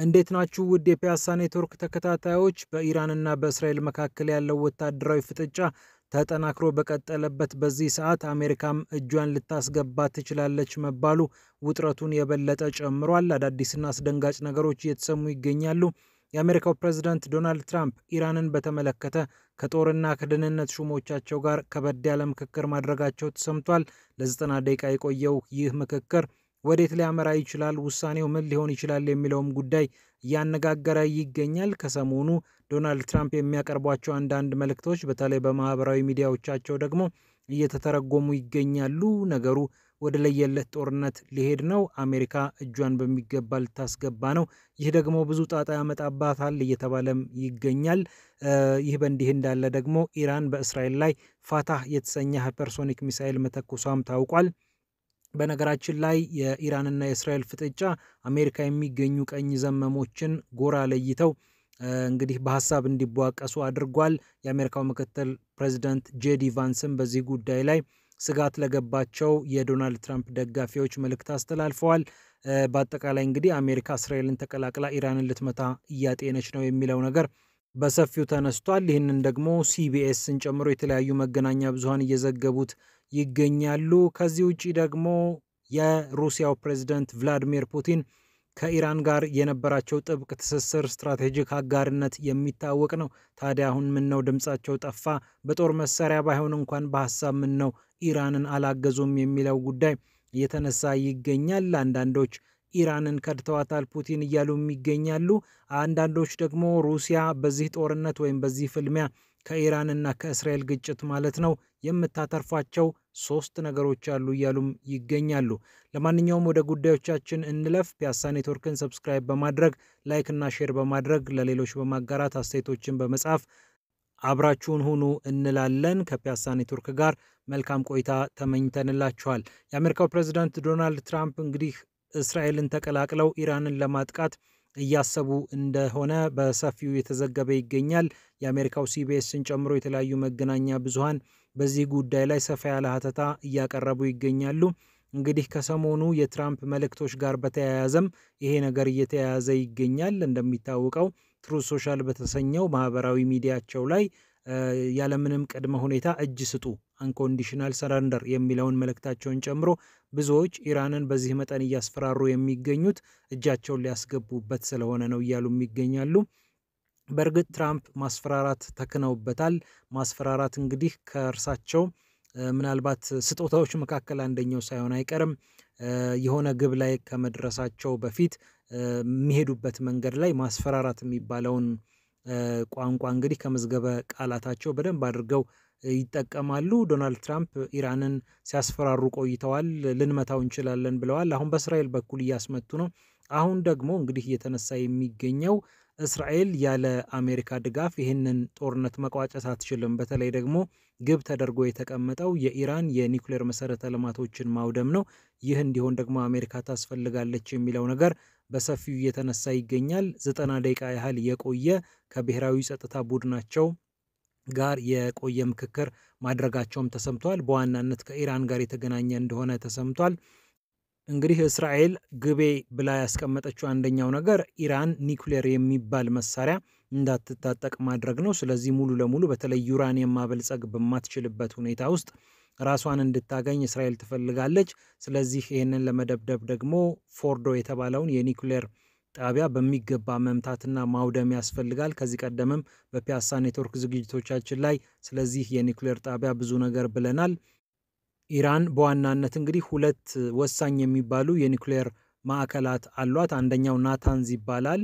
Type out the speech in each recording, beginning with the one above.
እንዴት ናችሁ ውድ የፒያሳ ኔትወርክ ተከታታዮች? በኢራንና በእስራኤል መካከል ያለው ወታደራዊ ፍጥጫ ተጠናክሮ በቀጠለበት በዚህ ሰዓት አሜሪካም እጇን ልታስገባ ትችላለች መባሉ ውጥረቱን የበለጠ ጨምሯል። አዳዲስና አስደንጋጭ ነገሮች እየተሰሙ ይገኛሉ። የአሜሪካው ፕሬዝዳንት ዶናልድ ትራምፕ ኢራንን በተመለከተ ከጦርና ከደህንነት ሹሞቻቸው ጋር ከበድ ያለ ምክክር ማድረጋቸው ተሰምቷል። ለ90 ደቂቃ የቆየው ይህ ምክክር ወዴት ሊያመራ ይችላል? ውሳኔው ምን ሊሆን ይችላል? የሚለውም ጉዳይ እያነጋገረ ይገኛል። ከሰሞኑ ዶናልድ ትራምፕ የሚያቀርቧቸው አንዳንድ መልእክቶች በተለይ በማህበራዊ ሚዲያዎቻቸው ደግሞ እየተተረጎሙ ይገኛሉ። ነገሩ ወደ ለየለት ጦርነት ሊሄድ ነው። አሜሪካ እጇን በሚገባ ልታስገባ ነው። ይህ ደግሞ ብዙ ጣጣ ያመጣባታል እየተባለም ይገኛል። ይህ በእንዲህ እንዳለ ደግሞ ኢራን በእስራኤል ላይ ፋታህ የተሰኘ ሃይፐርሶኒክ ሚሳኤል መተኮሷም ታውቋል። በነገራችን ላይ የኢራንና የእስራኤል ፍጥጫ አሜሪካ የሚገኙ ቀኝ ዘመሞችን ጎራ ለይተው እንግዲህ በሀሳብ እንዲቧቀሱ አድርጓል። የአሜሪካው ምክትል ፕሬዚዳንት ጄዲ ቫንስም በዚህ ጉዳይ ላይ ስጋት ለገባቸው የዶናልድ ትራምፕ ደጋፊዎች መልእክት አስተላልፈዋል። በአጠቃላይ እንግዲህ አሜሪካ እስራኤልን ተቀላቅላ ኢራንን ልትመታ እያጤነች ነው የሚለው ነገር በሰፊው ተነስቷል። ይህንን ደግሞ ሲቢኤስን ጨምሮ የተለያዩ መገናኛ ብዙሃን እየዘገቡት ይገኛሉ። ከዚህ ውጪ ደግሞ የሩሲያው ፕሬዝዳንት ቭላዲሚር ፑቲን ከኢራን ጋር የነበራቸው ጥብቅ ትስስር፣ ስትራቴጂክ አጋርነት የሚታወቅ ነው። ታዲያ አሁን ምን ነው ድምጻቸው ጠፋ? በጦር መሳሪያ ባይሆን እንኳን በሀሳብ ምን ነው ኢራንን አላገዙም የሚለው ጉዳይ እየተነሳ ይገኛል። አንዳንዶች ኢራንን ከድተዋታል ፑቲን እያሉም ይገኛሉ። አንዳንዶች ደግሞ ሩሲያ በዚህ ጦርነት ወይም በዚህ ፍልሚያ ከኢራንና ከእስራኤል ግጭት ማለት ነው የምታተርፏቸው 3 ነገሮች አሉ እያሉም ይገኛሉ። ለማንኛውም ወደ ጉዳዮቻችን እንለፍ። ፒያሳ ኔትወርክን ሰብስክራይብ በማድረግ ላይክ እና ሼር በማድረግ ለሌሎች በማጋራት አስተያየቶችን በመጻፍ አብራችሁን ሁኑ እንላለን። ከፒያሳ ኔትወርክ ጋር መልካም ቆይታ ተመኝተንላችኋል። የአሜሪካው ፕሬዝዳንት ዶናልድ ትራምፕ እንግዲህ እስራኤልን ተቀላቅለው ኢራንን ለማጥቃት እያሰቡ እንደሆነ በሰፊው የተዘገበ ይገኛል። የአሜሪካው ሲቢኤስን ጨምሮ የተለያዩ መገናኛ ብዙሃን በዚህ ጉዳይ ላይ ሰፋ ያለ ሀተታ እያቀረቡ ይገኛሉ። እንግዲህ ከሰሞኑ የትራምፕ መልእክቶች ጋር በተያያዘም ይሄ ነገር እየተያያዘ ይገኛል። እንደሚታወቀው ትሩዝ ሶሻል በተሰኘው ማህበራዊ ሚዲያቸው ላይ ያለምንም ቅድመ ሁኔታ እጅ ስጡ አንኮንዲሽናል ሰረንደር የሚለውን መልእክታቸውን ጨምሮ ብዙዎች ኢራንን በዚህ መጠን እያስፈራሩ የሚገኙት እጃቸውን ሊያስገቡበት ስለሆነ ነው እያሉም ይገኛሉ። በእርግጥ ትራምፕ ማስፈራራት ተክነውበታል። ማስፈራራት እንግዲህ ከእርሳቸው ምናልባት ስጦታዎች መካከል አንደኛው ሳይሆን አይቀርም። የሆነ ግብ ላይ ከመድረሳቸው በፊት የሚሄዱበት መንገድ ላይ ማስፈራራት የሚባለውን ቋንቋ እንግዲህ ከመዝገበ ቃላታቸው በደንብ አድርገው ይጠቀማሉ። ዶናልድ ትራምፕ ኢራንን ሲያስፈራሩ ቆይተዋል። ልንመታው እንችላለን ብለዋል። አሁን በእስራኤል በኩል እያስመቱ ነው። አሁን ደግሞ እንግዲህ እየተነሳ የሚገኘው እስራኤል ያለ አሜሪካ ድጋፍ ይህንን ጦርነት መቋጨት አትችልም። በተለይ ደግሞ ግብ ተደርጎ የተቀመጠው የኢራን የኒውክሌር መሰረተ ልማቶችን ማውደም ነው። ይህ እንዲሆን ደግሞ አሜሪካ ታስፈልጋለች የሚለው ነገር በሰፊው እየተነሳ ይገኛል። 90 ደቂቃ ያህል የቆየ ከብሔራዊ ጸጥታ ቡድናቸው ጋር የቆየ ምክክር ማድረጋቸውም ተሰምቷል። በዋናነት ከኢራን ጋር የተገናኘ እንደሆነ ተሰምቷል። እንግዲህ እስራኤል ግቤ ብላ ያስቀመጠችው አንደኛው ነገር ኢራን ኒውክሌር የሚባል መሳሪያ እንዳትታጠቅ ማድረግ ነው። ስለዚህ ሙሉ ለሙሉ በተለይ ዩራኒየም ማበልጸግ በማትችልበት ሁኔታ ውስጥ ራሷን እንድታገኝ እስራኤል ትፈልጋለች። ስለዚህ ይህንን ለመደብደብ ደግሞ ፎርዶ የተባለውን የኒውክሌር ጣቢያ በሚገባ መምታትና ማውደም ያስፈልጋል። ከዚህ ቀደምም በፒያሳ ኔትወርክ ዝግጅቶቻችን ላይ ስለዚህ የኒውክሌር ጣቢያ ብዙ ነገር ብለናል። ኢራን በዋናነት እንግዲህ 2 ወሳኝ የሚባሉ የኒውክሌር ማዕከላት አሏት። አንደኛው ናታንዝ ይባላል።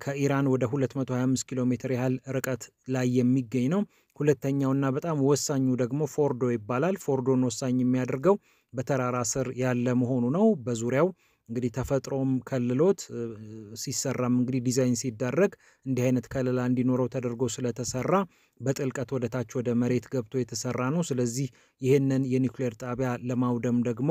ከኢራን ወደ 225 ኪሎ ሜትር ያህል ርቀት ላይ የሚገኝ ነው። ሁለተኛውና በጣም ወሳኙ ደግሞ ፎርዶ ይባላል። ፎርዶን ወሳኝ የሚያደርገው በተራራ ስር ያለ መሆኑ ነው። በዙሪያው እንግዲህ ተፈጥሮም ከልሎት ሲሰራም እንግዲህ ዲዛይን ሲደረግ እንዲህ አይነት ከለላ እንዲኖረው ተደርጎ ስለተሰራ በጥልቀት ወደ ታች ወደ መሬት ገብቶ የተሰራ ነው። ስለዚህ ይህንን የኒውክሌር ጣቢያ ለማውደም ደግሞ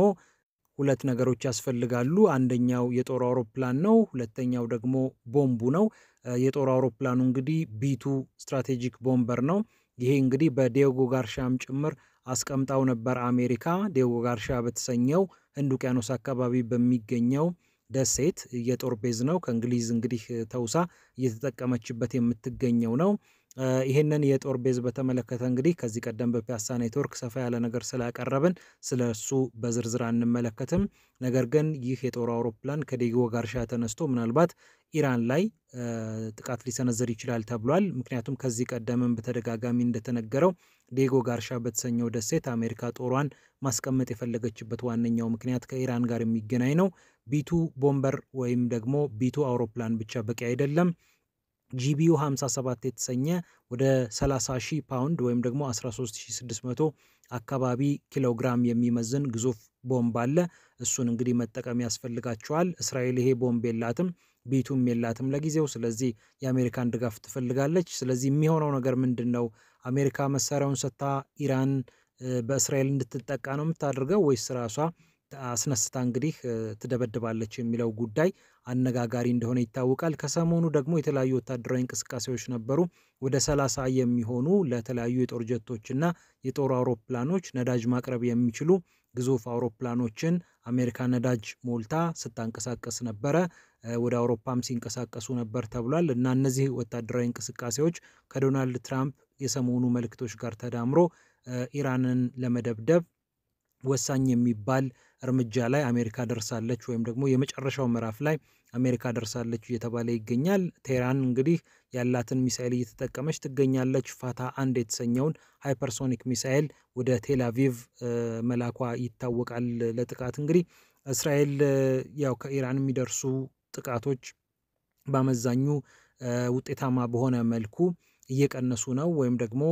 2 ነገሮች ያስፈልጋሉ። አንደኛው የጦር አውሮፕላን ነው። ሁለተኛው ደግሞ ቦምቡ ነው። የጦር አውሮፕላኑ እንግዲህ ቢቱ ስትራቴጂክ ቦምበር ነው። ይሄ እንግዲህ በዲዮጎ ጋርሻም ጭምር አስቀምጣው ነበር አሜሪካ። ዲዮጎ ጋርሻ በተሰኘው ህንድ ውቅያኖስ አካባቢ በሚገኘው ደሴት የጦር ቤዝ ነው። ከእንግሊዝ እንግዲህ ተውሳ እየተጠቀመችበት የምትገኘው ነው። ይሄንን የጦር ቤዝ በተመለከተ እንግዲህ ከዚህ ቀደም በፒያሳ ኔትወርክ ሰፋ ያለ ነገር ስላቀረብን ስለሱ በዝርዝር አንመለከትም። ነገር ግን ይህ የጦር አውሮፕላን ከዲጎ ጋርሻ ተነስቶ ምናልባት ኢራን ላይ ጥቃት ሊሰነዘር ይችላል ተብሏል። ምክንያቱም ከዚህ ቀደምም በተደጋጋሚ እንደተነገረው ዲጎ ጋርሻ በተሰኘው ደሴት አሜሪካ ጦሯን ማስቀመጥ የፈለገችበት ዋነኛው ምክንያት ከኢራን ጋር የሚገናኝ ነው። ቢቱ ቦምበር ወይም ደግሞ ቢቱ አውሮፕላን ብቻ በቂ አይደለም። ጂቢዩ 57 የተሰኘ ወደ 30,000 ፓውንድ ወይም ደግሞ 13,600 አካባቢ ኪሎግራም የሚመዝን ግዙፍ ቦምብ አለ። እሱን እንግዲህ መጠቀም ያስፈልጋቸዋል። እስራኤል ይሄ ቦምብ የላትም፣ ቢቱም የላትም ለጊዜው። ስለዚህ የአሜሪካን ድጋፍ ትፈልጋለች። ስለዚህ የሚሆነው ነገር ምንድን ነው? አሜሪካ መሳሪያውን ሰጥታ ኢራን በእስራኤል እንድትጠቃ ነው የምታደርገው ወይስ ራሷ አስነስታ እንግዲህ ትደበድባለች የሚለው ጉዳይ አነጋጋሪ እንደሆነ ይታወቃል። ከሰሞኑ ደግሞ የተለያዩ ወታደራዊ እንቅስቃሴዎች ነበሩ። ወደ 30 የሚሆኑ ለተለያዩ የጦር ጀቶችና የጦር አውሮፕላኖች ነዳጅ ማቅረብ የሚችሉ ግዙፍ አውሮፕላኖችን አሜሪካ ነዳጅ ሞልታ ስታንቀሳቀስ ነበረ። ወደ አውሮፓም ሲንቀሳቀሱ ነበር ተብሏል። እና እነዚህ ወታደራዊ እንቅስቃሴዎች ከዶናልድ ትራምፕ የሰሞኑ መልእክቶች ጋር ተዳምሮ ኢራንን ለመደብደብ ወሳኝ የሚባል እርምጃ ላይ አሜሪካ ደርሳለች ወይም ደግሞ የመጨረሻው ምዕራፍ ላይ አሜሪካ ደርሳለች እየተባለ ይገኛል። ቴህራን እንግዲህ ያላትን ሚሳኤል እየተጠቀመች ትገኛለች። ፋታ አንድ የተሰኘውን ሃይፐርሶኒክ ሚሳኤል ወደ ቴል አቪቭ መላኳ ይታወቃል ለጥቃት። እንግዲህ እስራኤል ያው ከኢራን የሚደርሱ ጥቃቶች በአመዛኙ ውጤታማ በሆነ መልኩ እየቀነሱ ነው ወይም ደግሞ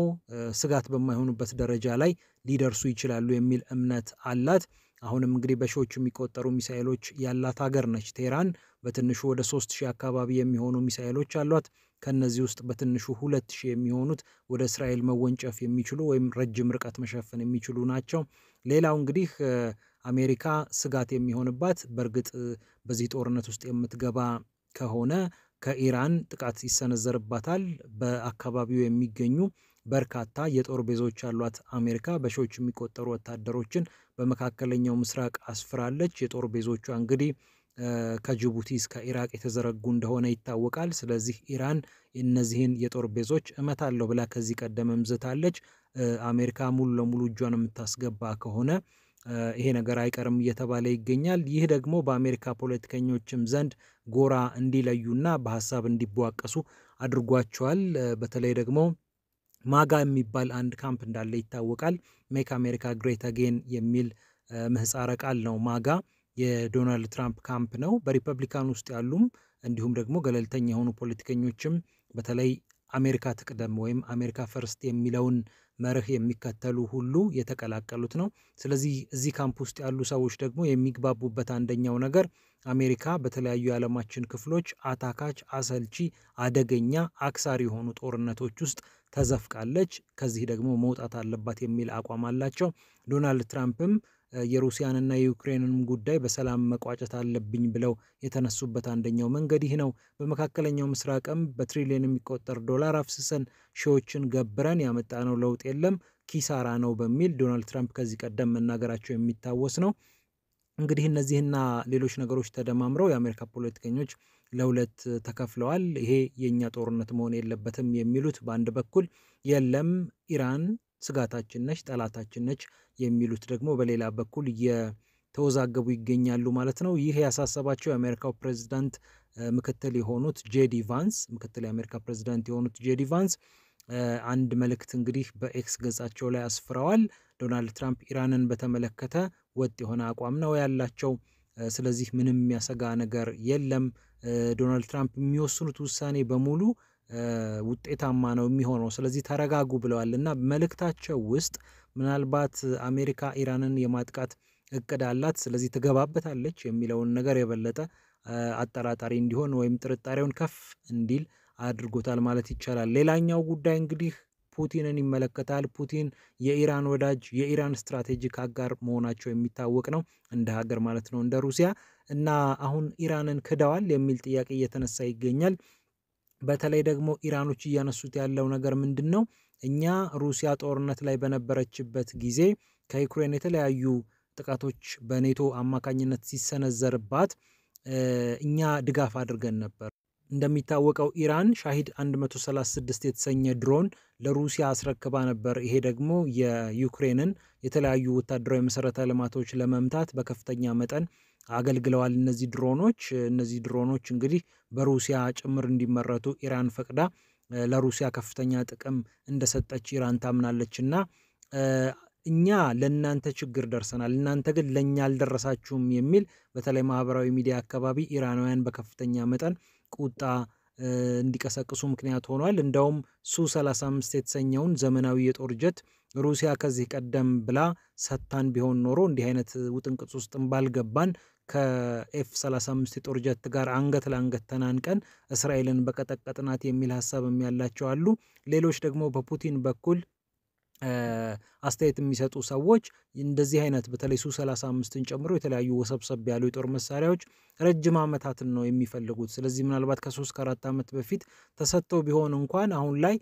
ስጋት በማይሆኑበት ደረጃ ላይ ሊደርሱ ይችላሉ የሚል እምነት አላት። አሁንም እንግዲህ በሺዎች የሚቆጠሩ ሚሳኤሎች ያላት ሀገር ነች ቴህራን። በትንሹ ወደ 3000 አካባቢ የሚሆኑ ሚሳኤሎች አሏት። ከነዚህ ውስጥ በትንሹ 2000 የሚሆኑት ወደ እስራኤል መወንጨፍ የሚችሉ ወይም ረጅም ርቀት መሸፈን የሚችሉ ናቸው። ሌላው እንግዲህ አሜሪካ ስጋት የሚሆንባት በእርግጥ በዚህ ጦርነት ውስጥ የምትገባ ከሆነ ከኢራን ጥቃት ይሰነዘርባታል። በአካባቢው የሚገኙ በርካታ የጦር ቤዞች ያሏት አሜሪካ በሺዎች የሚቆጠሩ ወታደሮችን በመካከለኛው ምስራቅ አስፍራለች። የጦር ቤዞቿ እንግዲህ ከጅቡቲ እስከ ኢራቅ የተዘረጉ እንደሆነ ይታወቃል። ስለዚህ ኢራን እነዚህን የጦር ቤዞች እመታለሁ ብላ ከዚህ ቀደምም ዝታለች። አሜሪካ ሙሉ ለሙሉ እጇን የምታስገባ ከሆነ ይሄ ነገር አይቀርም እየተባለ ይገኛል። ይህ ደግሞ በአሜሪካ ፖለቲከኞችም ዘንድ ጎራ እንዲለዩና በሀሳብ እንዲቧቀሱ አድርጓቸዋል። በተለይ ደግሞ ማጋ የሚባል አንድ ካምፕ እንዳለ ይታወቃል። ሜክ አሜሪካ ግሬት አጌን የሚል ምህጻረ ቃል ነው። ማጋ የዶናልድ ትራምፕ ካምፕ ነው። በሪፐብሊካን ውስጥ ያሉም እንዲሁም ደግሞ ገለልተኛ የሆኑ ፖለቲከኞችም በተለይ አሜሪካ ትቅደም ወይም አሜሪካ ፈርስት የሚለውን መርህ የሚከተሉ ሁሉ የተቀላቀሉት ነው። ስለዚህ እዚህ ካምፕ ውስጥ ያሉ ሰዎች ደግሞ የሚግባቡበት አንደኛው ነገር አሜሪካ በተለያዩ የዓለማችን ክፍሎች አታካች፣ አሰልቺ፣ አደገኛ፣ አክሳሪ የሆኑ ጦርነቶች ውስጥ ተዘፍቃለች። ከዚህ ደግሞ መውጣት አለባት የሚል አቋም አላቸው። ዶናልድ ትራምፕም የሩሲያንና የዩክሬንን ጉዳይ በሰላም መቋጨት አለብኝ ብለው የተነሱበት አንደኛው መንገድ ይህ ነው። በመካከለኛው ምስራቅም በትሪሊየን የሚቆጠር ዶላር አፍስሰን ሺዎችን ገብረን ያመጣነው ለውጥ የለም፣ ኪሳራ ነው በሚል ዶናልድ ትራምፕ ከዚህ ቀደም መናገራቸው የሚታወስ ነው። እንግዲህ እነዚህና ሌሎች ነገሮች ተደማምረው የአሜሪካ ፖለቲከኞች ለሁለት ተከፍለዋል። ይሄ የኛ ጦርነት መሆን የለበትም የሚሉት በአንድ በኩል፣ የለም ኢራን ስጋታችን ነች፣ ጠላታችን ነች የሚሉት ደግሞ በሌላ በኩል እየተወዛገቡ ይገኛሉ ማለት ነው። ይህ ያሳሰባቸው የአሜሪካው ፕሬዝዳንት ምክትል የሆኑት ጄዲ ቫንስ ምክትል የአሜሪካ ፕሬዝዳንት የሆኑት ጄዲ ቫንስ አንድ መልእክት እንግዲህ በኤክስ ገጻቸው ላይ አስፍረዋል። ዶናልድ ትራምፕ ኢራንን በተመለከተ ወጥ የሆነ አቋም ነው ያላቸው። ስለዚህ ምንም የሚያሰጋ ነገር የለም። ዶናልድ ትራምፕ የሚወስኑት ውሳኔ በሙሉ ውጤታማ ነው የሚሆነው። ስለዚህ ተረጋጉ ብለዋል እና መልእክታቸው ውስጥ ምናልባት አሜሪካ ኢራንን የማጥቃት እቅድ አላት፣ ስለዚህ ትገባበታለች የሚለውን ነገር የበለጠ አጠራጣሪ እንዲሆን ወይም ጥርጣሬውን ከፍ እንዲል አድርጎታል ማለት ይቻላል። ሌላኛው ጉዳይ እንግዲህ ፑቲንን ይመለከታል። ፑቲን የኢራን ወዳጅ፣ የኢራን ስትራቴጂክ አጋር መሆናቸው የሚታወቅ ነው፣ እንደ ሀገር ማለት ነው፣ እንደ ሩሲያ እና አሁን ኢራንን ክደዋል የሚል ጥያቄ እየተነሳ ይገኛል። በተለይ ደግሞ ኢራኖች እያነሱት ያለው ነገር ምንድን ነው? እኛ ሩሲያ ጦርነት ላይ በነበረችበት ጊዜ ከዩክሬን የተለያዩ ጥቃቶች በኔቶ አማካኝነት ሲሰነዘርባት እኛ ድጋፍ አድርገን ነበር። እንደሚታወቀው ኢራን ሻሂድ 136 የተሰኘ ድሮን ለሩሲያ አስረክባ ነበር። ይሄ ደግሞ የዩክሬንን የተለያዩ ወታደራዊ መሰረተ ልማቶች ለመምታት በከፍተኛ መጠን አገልግለዋል። እነዚህ ድሮኖች እንግዲህ በሩሲያ ጭምር እንዲመረቱ ኢራን ፈቅዳ ለሩሲያ ከፍተኛ ጥቅም እንደሰጠች ኢራን ታምናለች እና እኛ ለእናንተ ችግር ደርሰናል፣ እናንተ ግን ለእኛ አልደረሳችሁም የሚል በተለይ ማህበራዊ ሚዲያ አካባቢ ኢራናውያን በከፍተኛ መጠን ቁጣ እንዲቀሰቅሱ ምክንያት ሆኗል። እንደውም ሱ-35 የተሰኘውን ዘመናዊ የጦር ጀት ሩሲያ ከዚህ ቀደም ብላ ሰጥታን ቢሆን ኖሮ እንዲህ አይነት ውጥንቅጥ ውስጥም ባልገባን፣ ከኤፍ-35 የጦር ጀት ጋር አንገት ለአንገት ተናንቀን እስራኤልን በቀጠቀጥናት የሚል ሀሳብም ያላቸው አሉ። ሌሎች ደግሞ በፑቲን በኩል አስተያየት የሚሰጡ ሰዎች እንደዚህ አይነት በተለይ ሱ-35ን ጨምሮ የተለያዩ ወሰብሰብ ያሉ የጦር መሳሪያዎች ረጅም ዓመታትን ነው የሚፈልጉት። ስለዚህ ምናልባት ከ3-4 ዓመት በፊት ተሰጥተው ቢሆን እንኳን አሁን ላይ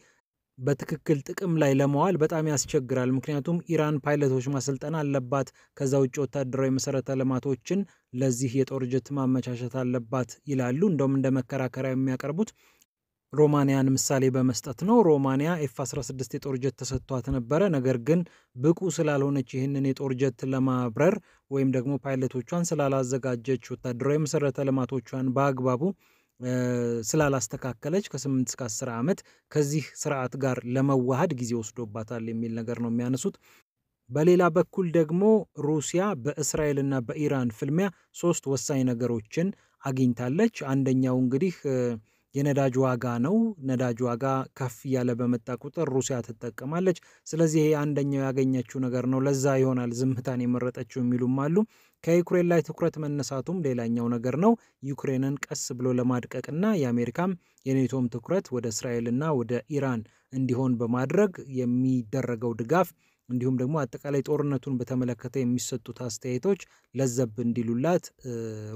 በትክክል ጥቅም ላይ ለመዋል በጣም ያስቸግራል። ምክንያቱም ኢራን ፓይለቶች ማሰልጠን አለባት፣ ከዛ ውጭ ወታደራዊ መሰረተ ልማቶችን ለዚህ የጦር ጀት ማመቻቸት አለባት ይላሉ። እንደውም እንደ መከራከሪያ የሚያቀርቡት ሮማንያን ምሳሌ በመስጠት ነው። ሮማንያ ኤፍ-16 የጦር ጀት ተሰጥቷት ነበረ። ነገር ግን ብቁ ስላልሆነች ይህንን የጦር ጀት ለማብረር ወይም ደግሞ ፓይለቶቿን ስላላዘጋጀች፣ ወታደራዊ መሰረተ ልማቶቿን በአግባቡ ስላላስተካከለች ከ8 እስከ 10 ዓመት ከዚህ ስርዓት ጋር ለመዋሃድ ጊዜ ወስዶባታል የሚል ነገር ነው የሚያነሱት። በሌላ በኩል ደግሞ ሩሲያ በእስራኤልና በኢራን ፍልሚያ 3 ወሳኝ ነገሮችን አግኝታለች። አንደኛው እንግዲህ የነዳጅ ዋጋ ነው። ነዳጅ ዋጋ ከፍ እያለ በመጣ ቁጥር ሩሲያ ትጠቀማለች። ስለዚህ ይሄ አንደኛው ያገኘችው ነገር ነው። ለዛ ይሆናል ዝምታን የመረጠችው የሚሉም አሉ። ከዩክሬን ላይ ትኩረት መነሳቱም ሌላኛው ነገር ነው። ዩክሬንን ቀስ ብሎ ለማድቀቅና የአሜሪካም የኔቶም ትኩረት ወደ እስራኤልና ወደ ኢራን እንዲሆን በማድረግ የሚደረገው ድጋፍ እንዲሁም ደግሞ አጠቃላይ ጦርነቱን በተመለከተ የሚሰጡት አስተያየቶች ለዘብ እንዲሉላት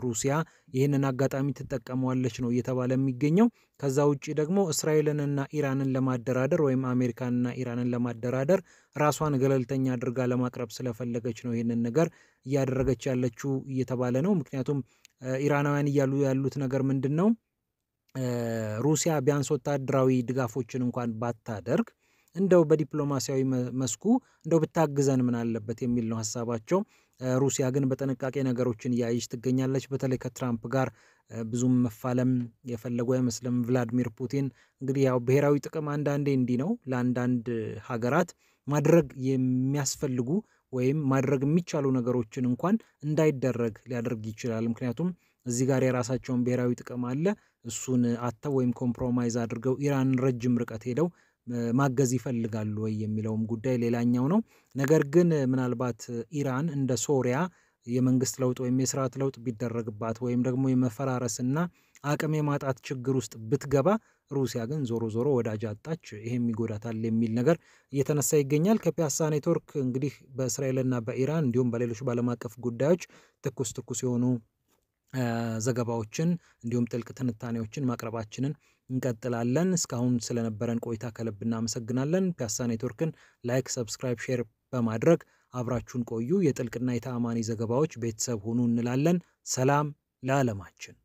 ሩሲያ ይህንን አጋጣሚ ትጠቀመዋለች ነው እየተባለ የሚገኘው። ከዛ ውጭ ደግሞ እስራኤልንና ኢራንን ለማደራደር ወይም አሜሪካንና ኢራንን ለማደራደር ራሷን ገለልተኛ አድርጋ ለማቅረብ ስለፈለገች ነው ይህንን ነገር እያደረገች ያለችው እየተባለ ነው። ምክንያቱም ኢራናውያን እያሉ ያሉት ነገር ምንድን ነው? ሩሲያ ቢያንስ ወታደራዊ ድጋፎችን እንኳን ባታደርግ እንደው በዲፕሎማሲያዊ መስኩ እንደው ብታግዘን ምን አለበት የሚል ነው ሀሳባቸው። ሩሲያ ግን በጥንቃቄ ነገሮችን እያየች ትገኛለች። በተለይ ከትራምፕ ጋር ብዙም መፋለም የፈለጉ አይመስልም። ቭላዲሚር ፑቲን እንግዲህ ያው ብሔራዊ ጥቅም አንዳንዴ እንዲህ ነው። ለአንዳንድ ሀገራት ማድረግ የሚያስፈልጉ ወይም ማድረግ የሚቻሉ ነገሮችን እንኳን እንዳይደረግ ሊያደርግ ይችላል። ምክንያቱም እዚህ ጋር የራሳቸውን ብሔራዊ ጥቅም አለ። እሱን አጥተው ወይም ኮምፕሮማይዝ አድርገው ኢራንን ረጅም ርቀት ሄደው ማገዝ ይፈልጋሉ ወይ የሚለውም ጉዳይ ሌላኛው ነው። ነገር ግን ምናልባት ኢራን እንደ ሶሪያ የመንግስት ለውጥ ወይም የስርዓት ለውጥ ቢደረግባት ወይም ደግሞ የመፈራረስና አቅም የማጣት ችግር ውስጥ ብትገባ፣ ሩሲያ ግን ዞሮ ዞሮ ወዳጅ አጣች፣ ይሄም ይጎዳታል የሚል ነገር እየተነሳ ይገኛል። ከፒያሳ ኔትወርክ እንግዲህ በእስራኤልና በኢራን እንዲሁም በሌሎች በዓለም አቀፍ ጉዳዮች ትኩስ የሆኑ ዘገባዎችን እንዲሁም ጥልቅ ትንታኔዎችን ማቅረባችንን እንቀጥላለን። እስካሁን ስለነበረን ቆይታ ከልብ እናመሰግናለን። ፒያሳ ኔትወርክን ላይክ፣ ሰብስክራይብ፣ ሼር በማድረግ አብራችሁን ቆዩ። የጥልቅና የተአማኒ ዘገባዎች ቤተሰብ ሁኑ እንላለን። ሰላም ለዓለማችን።